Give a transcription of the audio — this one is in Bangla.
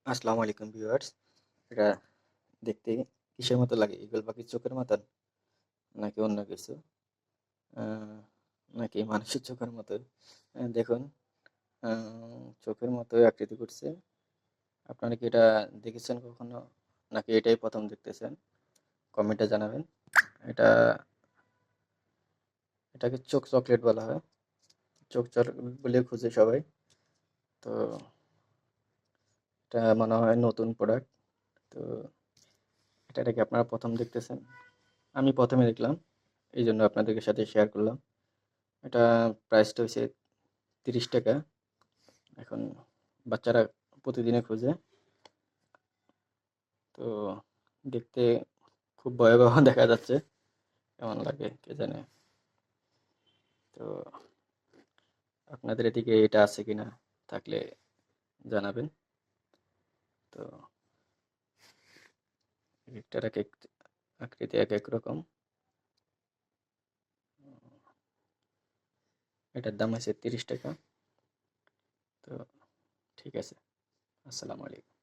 আসসালামু আলাইকুম ভিউয়ার্স। এটা দেখতে কিসের মতো লাগে? ঈগল পাখির চোখের মতন? নাকি অন্য কিছু? নাকি মানুষের চোখের মতো? দেখুন, চোখের মতো আকৃতি করছে। আপনারা কি এটা দেখেছেন কখনো? নাকি এটাই প্রথম দেখতেছেন? কমেন্টে জানাবেন। এটা এটাকে চোখ চকলেট বলা হয়। চোখ চকলেট বলে খুঁজে সবাই। তো এটা মনে হয় নতুন প্রোডাক্ট। তো এটাকে আপনারা প্রথম দেখতেছেন। আমি প্রথমে দেখলাম, এই জন্য আপনাদের সাথে শেয়ার করলাম। এটা প্রাইসটা হচ্ছে 30 টাকা। এখন বাচ্চারা প্রতিদিনে খোঁজে। তো দেখতে খুব ভয়াবহ দেখা যাচ্ছে, কেমন লাগে কে জানে। তো আপনাদের এদিকে এটা আছে কিনা, থাকলে জানাবেন। তো একটার এক এক আকৃতি এক এক রকম। এটার দাম আছে 30 টাকা। তো ঠিক আছে, আসসালামু আলাইকুম।